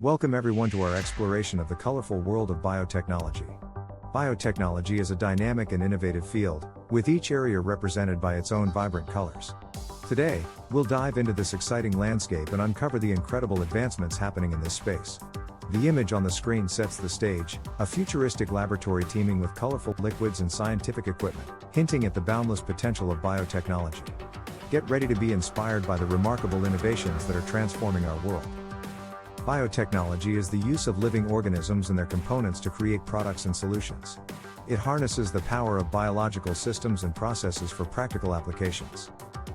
Welcome everyone to our exploration of the colorful world of biotechnology. Biotechnology is a dynamic and innovative field, with each area represented by its own vibrant colors. Today, we'll dive into this exciting landscape and uncover the incredible advancements happening in this space. The image on the screen sets the stage, a futuristic laboratory teeming with colorful liquids and scientific equipment, hinting at the boundless potential of biotechnology. Get ready to be inspired by the remarkable innovations that are transforming our world. Biotechnology is the use of living organisms and their components to create products and solutions. It harnesses the power of biological systems and processes for practical applications.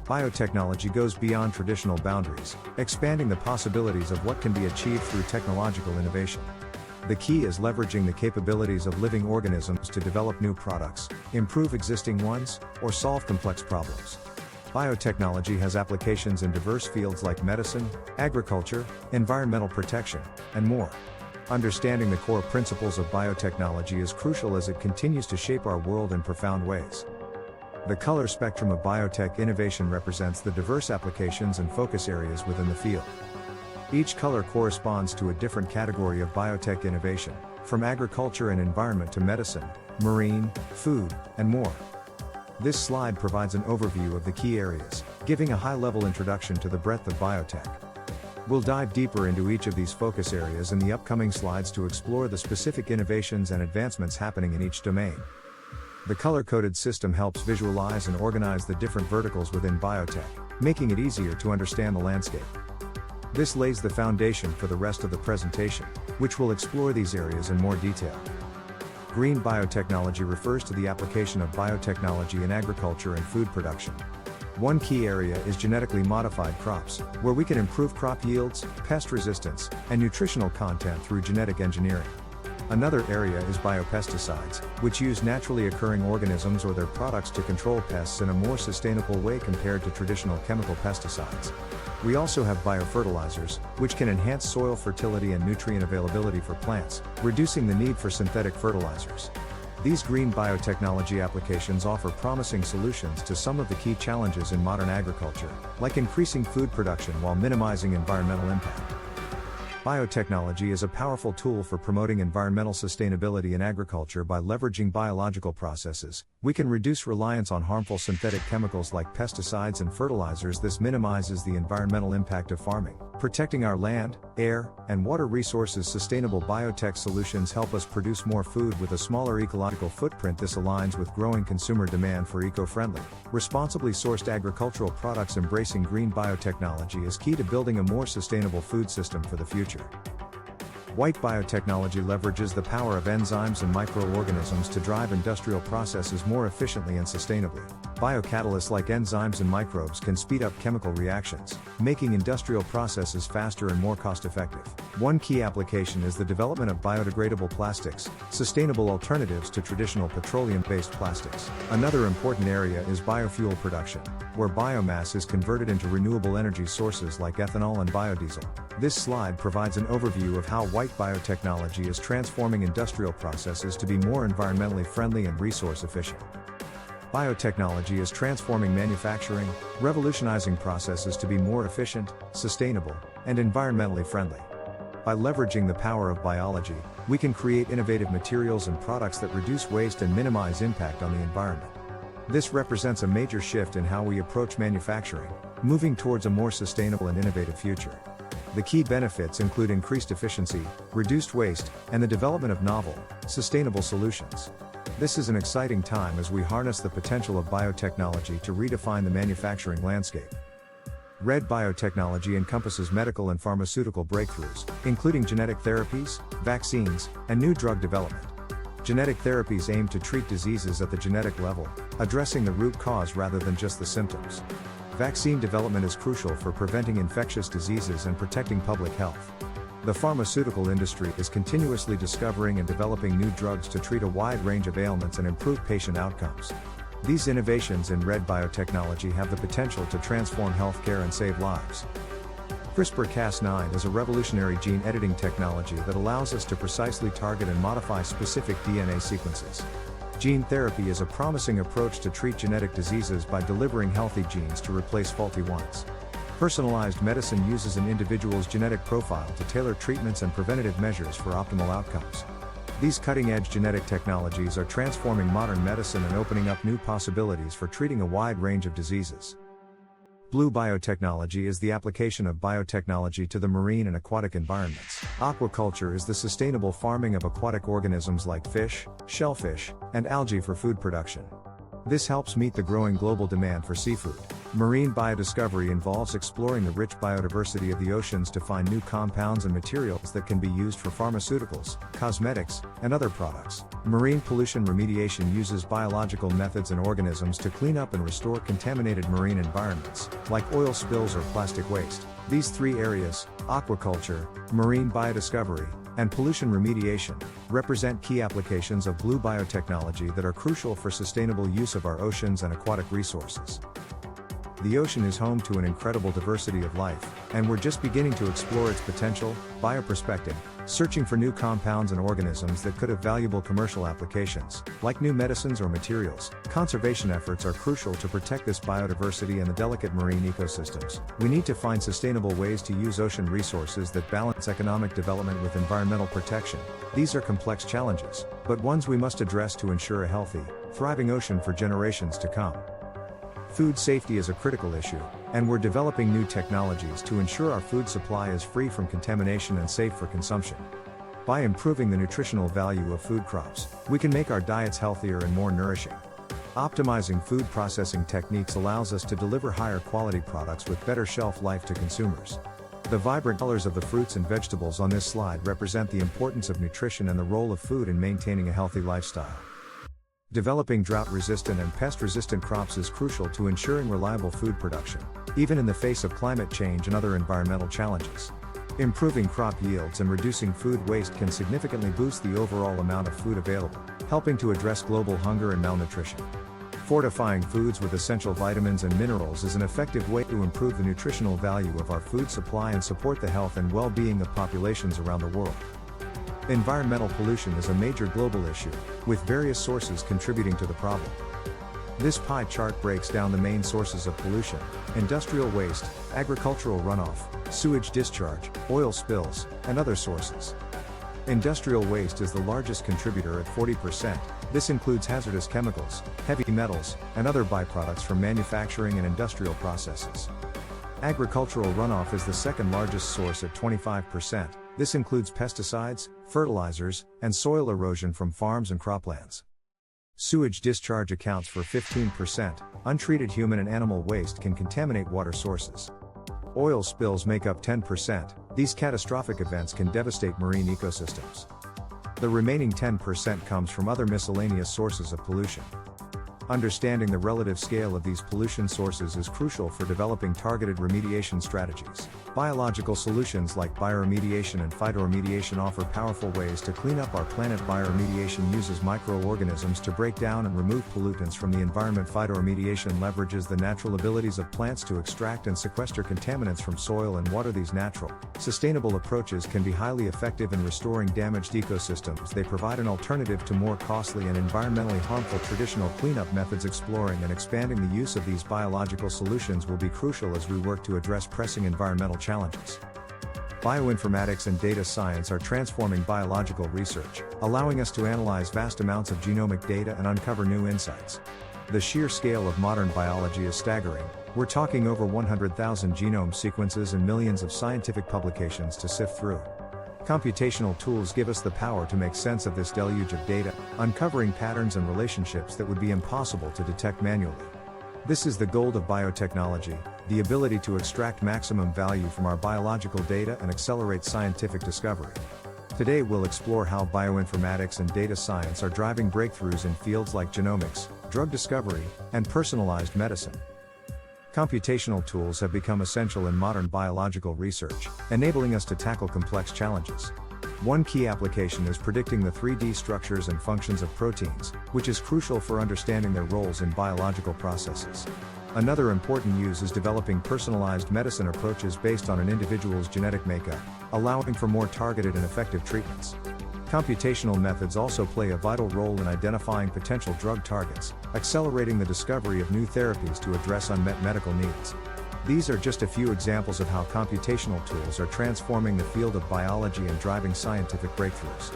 Biotechnology goes beyond traditional boundaries, expanding the possibilities of what can be achieved through technological innovation. The key is leveraging the capabilities of living organisms to develop new products, improve existing ones, or solve complex problems. Biotechnology has applications in diverse fields like medicine, agriculture, environmental protection, and more. Understanding the core principles of biotechnology is crucial as it continues to shape our world in profound ways. The color spectrum of biotech innovation represents the diverse applications and focus areas within the field. Each color corresponds to a different category of biotech innovation, from agriculture and environment to medicine, marine, food, and more. This slide provides an overview of the key areas, giving a high-level introduction to the breadth of biotech. We'll dive deeper into each of these focus areas in the upcoming slides to explore the specific innovations and advancements happening in each domain. The color-coded system helps visualize and organize the different verticals within biotech, making it easier to understand the landscape. This lays the foundation for the rest of the presentation, which will explore these areas in more detail. Green biotechnology refers to the application of biotechnology in agriculture and food production. One key area is genetically modified crops, where we can improve crop yields, pest resistance, and nutritional content through genetic engineering. Another area is biopesticides, which use naturally occurring organisms or their products to control pests in a more sustainable way compared to traditional chemical pesticides. We also have biofertilizers, which can enhance soil fertility and nutrient availability for plants, reducing the need for synthetic fertilizers. These green biotechnology applications offer promising solutions to some of the key challenges in modern agriculture, like increasing food production while minimizing environmental impact. Biotechnology is a powerful tool for promoting environmental sustainability in agriculture. By leveraging biological processes, we can reduce reliance on harmful synthetic chemicals like pesticides and fertilizers. This minimizes the environmental impact of farming, protecting our land, air, and water resources. Sustainable biotech solutions help us produce more food with a smaller ecological footprint. This aligns with growing consumer demand for eco-friendly, responsibly sourced agricultural products. Embracing green biotechnology is key to building a more sustainable food system for the future. White biotechnology leverages the power of enzymes and microorganisms to drive industrial processes more efficiently and sustainably. Biocatalysts like enzymes and microbes can speed up chemical reactions, making industrial processes faster and more cost-effective. One key application is the development of biodegradable plastics, sustainable alternatives to traditional petroleum-based plastics. Another important area is biofuel production, where biomass is converted into renewable energy sources like ethanol and biodiesel. This slide provides an overview of how white biotechnology is transforming industrial processes to be more environmentally friendly and resource efficient. Biotechnology is transforming manufacturing, revolutionizing processes to be more efficient, sustainable, and environmentally friendly. By leveraging the power of biology, we can create innovative materials and products that reduce waste and minimize impact on the environment. This represents a major shift in how we approach manufacturing, moving towards a more sustainable and innovative future. The key benefits include increased efficiency, reduced waste, and the development of novel, sustainable solutions. This is an exciting time as we harness the potential of biotechnology to redefine the manufacturing landscape. Red biotechnology encompasses medical and pharmaceutical breakthroughs, including genetic therapies, vaccines, and new drug development. Genetic therapies aim to treat diseases at the genetic level, addressing the root cause rather than just the symptoms. Vaccine development is crucial for preventing infectious diseases and protecting public health. The pharmaceutical industry is continuously discovering and developing new drugs to treat a wide range of ailments and improve patient outcomes. These innovations in red biotechnology have the potential to transform healthcare and save lives. CRISPR-Cas9 is a revolutionary gene editing technology that allows us to precisely target and modify specific DNA sequences. Gene therapy is a promising approach to treat genetic diseases by delivering healthy genes to replace faulty ones. Personalized medicine uses an individual's genetic profile to tailor treatments and preventative measures for optimal outcomes. These cutting-edge genetic technologies are transforming modern medicine and opening up new possibilities for treating a wide range of diseases. Blue biotechnology is the application of biotechnology to the marine and aquatic environments. Aquaculture is the sustainable farming of aquatic organisms like fish, shellfish, and algae for food production. This helps meet the growing global demand for seafood. Marine biodiscovery involves exploring the rich biodiversity of the oceans to find new compounds and materials that can be used for pharmaceuticals, cosmetics, and other products. Marine pollution remediation uses biological methods and organisms to clean up and restore contaminated marine environments, like oil spills or plastic waste. These three areas, aquaculture, marine biodiscovery, and pollution remediation, represent key applications of blue biotechnology that are crucial for sustainable use of our oceans and aquatic resources. The ocean is home to an incredible diversity of life, and we're just beginning to explore its potential. Bioprospecting, searching for new compounds and organisms that could have valuable commercial applications, like new medicines or materials. Conservation efforts are crucial to protect this biodiversity and the delicate marine ecosystems. We need to find sustainable ways to use ocean resources that balance economic development with environmental protection. These are complex challenges, but ones we must address to ensure a healthy, thriving ocean for generations to come. Food safety is a critical issue, and we're developing new technologies to ensure our food supply is free from contamination and safe for consumption. By improving the nutritional value of food crops, we can make our diets healthier and more nourishing. Optimizing food processing techniques allows us to deliver higher quality products with better shelf life to consumers. The vibrant colors of the fruits and vegetables on this slide represent the importance of nutrition and the role of food in maintaining a healthy lifestyle. Developing drought-resistant and pest-resistant crops is crucial to ensuring reliable food production, even in the face of climate change and other environmental challenges. Improving crop yields and reducing food waste can significantly boost the overall amount of food available, helping to address global hunger and malnutrition. Fortifying foods with essential vitamins and minerals is an effective way to improve the nutritional value of our food supply and support the health and well-being of populations around the world. Environmental pollution is a major global issue, with various sources contributing to the problem. This pie chart breaks down the main sources of pollution: industrial waste, agricultural runoff, sewage discharge, oil spills, and other sources. Industrial waste is the largest contributor at 40%. This includes hazardous chemicals, heavy metals, and other byproducts from manufacturing and industrial processes. Agricultural runoff is the second largest source at 25%. This includes pesticides, fertilizers, and soil erosion from farms and croplands. Sewage discharge accounts for 15%. Untreated human and animal waste can contaminate water sources. Oil spills make up 10%. These catastrophic events can devastate marine ecosystems. The remaining 10% comes from other miscellaneous sources of pollution. Understanding the relative scale of these pollution sources is crucial for developing targeted remediation strategies. Biological solutions like bioremediation and phytoremediation offer powerful ways to clean up our planet. Bioremediation uses microorganisms to break down and remove pollutants from the environment. Phytoremediation leverages the natural abilities of plants to extract and sequester contaminants from soil and water. These natural, sustainable approaches can be highly effective in restoring damaged ecosystems. They provide an alternative to more costly and environmentally harmful traditional cleanup methods. Exploring and expanding the use of these biological solutions will be crucial as we work to address pressing environmental challenges. Bioinformatics and data science are transforming biological research, allowing us to analyze vast amounts of genomic data and uncover new insights. The sheer scale of modern biology is staggering. We're talking over 100,000 genome sequences and millions of scientific publications to sift through. Computational tools give us the power to make sense of this deluge of data, uncovering patterns and relationships that would be impossible to detect manually. This is the gold of biotechnology, the ability to extract maximum value from our biological data and accelerate scientific discovery. Today we'll explore how bioinformatics and data science are driving breakthroughs in fields like genomics, drug discovery, and personalized medicine. Computational tools have become essential in modern biological research, enabling us to tackle complex challenges. One key application is predicting the 3D structures and functions of proteins, which is crucial for understanding their roles in biological processes. Another important use is developing personalized medicine approaches based on an individual's genetic makeup, allowing for more targeted and effective treatments. Computational methods also play a vital role in identifying potential drug targets, accelerating the discovery of new therapies to address unmet medical needs. These are just a few examples of how computational tools are transforming the field of biology and driving scientific breakthroughs.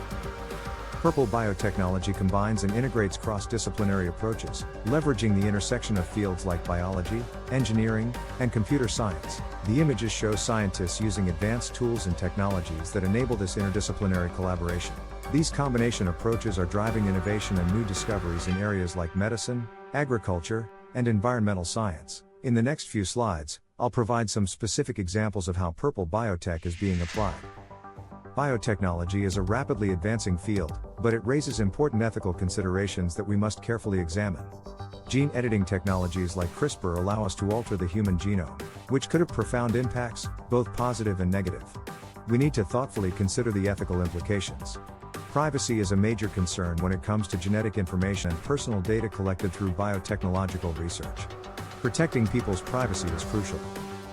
Purple Biotechnology combines and integrates cross-disciplinary approaches, leveraging the intersection of fields like biology, engineering, and computer science. The images show scientists using advanced tools and technologies that enable this interdisciplinary collaboration. These combination approaches are driving innovation and new discoveries in areas like medicine, agriculture, and environmental science. In the next few slides, I'll provide some specific examples of how Purple Biotech is being applied. Biotechnology is a rapidly advancing field, but it raises important ethical considerations that we must carefully examine. Gene editing technologies like CRISPR allow us to alter the human genome, which could have profound impacts, both positive and negative. We need to thoughtfully consider the ethical implications. Privacy is a major concern when it comes to genetic information and personal data collected through biotechnological research. Protecting people's privacy is crucial.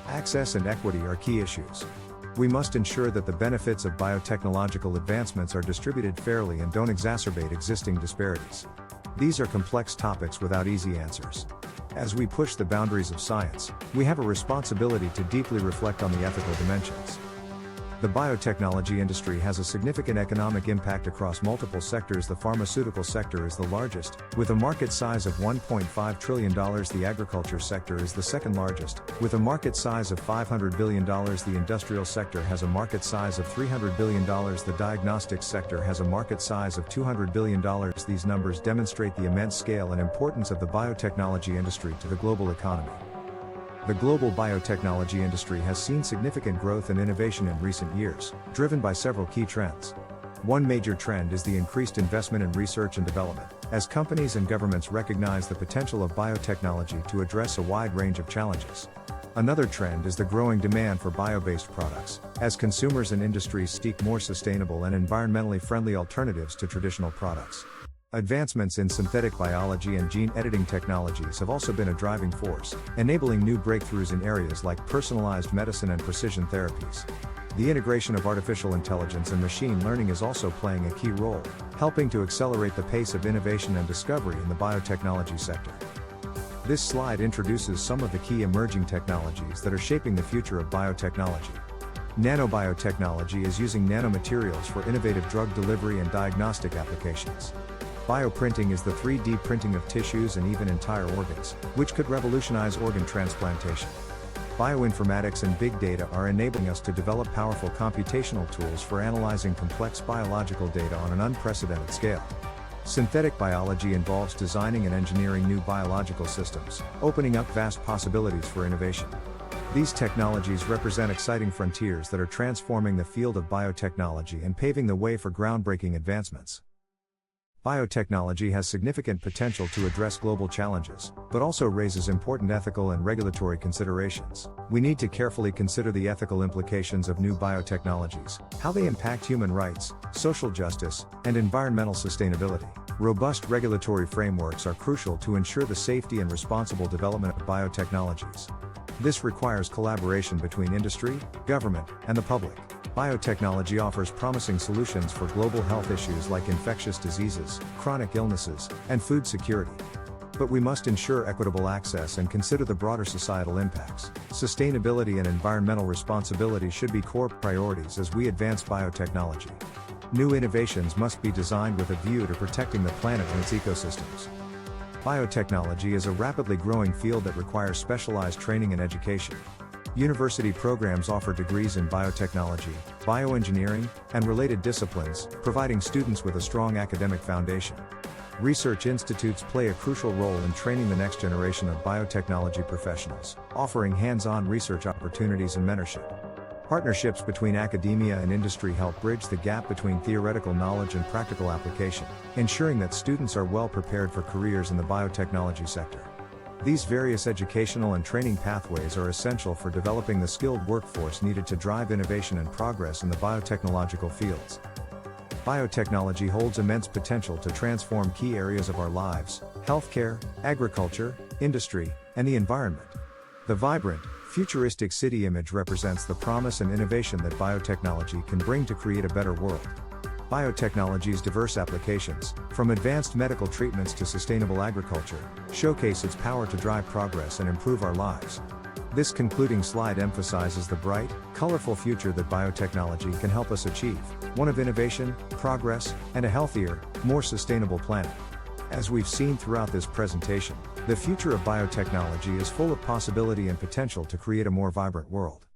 Access and equity are key issues. We must ensure that the benefits of biotechnological advancements are distributed fairly and don't exacerbate existing disparities. These are complex topics without easy answers. As we push the boundaries of science, we have a responsibility to deeply reflect on the ethical dimensions. The biotechnology industry has a significant economic impact across multiple sectors. The pharmaceutical sector is the largest, with a market size of $1.5 trillion. The agriculture sector is the second largest, with a market size of $500 billion. The industrial sector has a market size of $300 billion. The diagnostics sector has a market size of $200 billion. These numbers demonstrate the immense scale and importance of the biotechnology industry to the global economy. The global biotechnology industry has seen significant growth and innovation in recent years, driven by several key trends. One major trend is the increased investment in research and development, as companies and governments recognize the potential of biotechnology to address a wide range of challenges. Another trend is the growing demand for bio-based products, as consumers and industries seek more sustainable and environmentally friendly alternatives to traditional products. Advancements in synthetic biology and gene editing technologies have also been a driving force, enabling new breakthroughs in areas like personalized medicine and precision therapies. The integration of artificial intelligence and machine learning is also playing a key role, helping to accelerate the pace of innovation and discovery in the biotechnology sector. This slide introduces some of the key emerging technologies that are shaping the future of biotechnology. Nanobiotechnology is using nanomaterials for innovative drug delivery and diagnostic applications. Bioprinting is the 3D printing of tissues and even entire organs, which could revolutionize organ transplantation. Bioinformatics and big data are enabling us to develop powerful computational tools for analyzing complex biological data on an unprecedented scale. Synthetic biology involves designing and engineering new biological systems, opening up vast possibilities for innovation. These technologies represent exciting frontiers that are transforming the field of biotechnology and paving the way for groundbreaking advancements. Biotechnology has significant potential to address global challenges, but also raises important ethical and regulatory considerations. We need to carefully consider the ethical implications of new biotechnologies, how they impact human rights, social justice, and environmental sustainability. Robust regulatory frameworks are crucial to ensure the safety and responsible development of biotechnologies. This requires collaboration between industry, government, and the public. Biotechnology offers promising solutions for global health issues like infectious diseases, chronic illnesses, and food security. But we must ensure equitable access and consider the broader societal impacts. Sustainability and environmental responsibility should be core priorities as we advance biotechnology. New innovations must be designed with a view to protecting the planet and its ecosystems. Biotechnology is a rapidly growing field that requires specialized training and education. University programs offer degrees in biotechnology, bioengineering, and related disciplines, providing students with a strong academic foundation. Research institutes play a crucial role in training the next generation of biotechnology professionals, offering hands-on research opportunities and mentorship. Partnerships between academia and industry help bridge the gap between theoretical knowledge and practical application, ensuring that students are well prepared for careers in the biotechnology sector. These various educational and training pathways are essential for developing the skilled workforce needed to drive innovation and progress in the biotechnological fields. Biotechnology holds immense potential to transform key areas of our lives: healthcare, agriculture, industry, and the environment. The vibrant, futuristic city image represents the promise and innovation that biotechnology can bring to create a better world. Biotechnology's diverse applications, from advanced medical treatments to sustainable agriculture, showcase its power to drive progress and improve our lives. This concluding slide emphasizes the bright, colorful future that biotechnology can help us achieve, one of innovation, progress, and a healthier, more sustainable planet. As we've seen throughout this presentation, the future of biotechnology is full of possibility and potential to create a more vibrant world.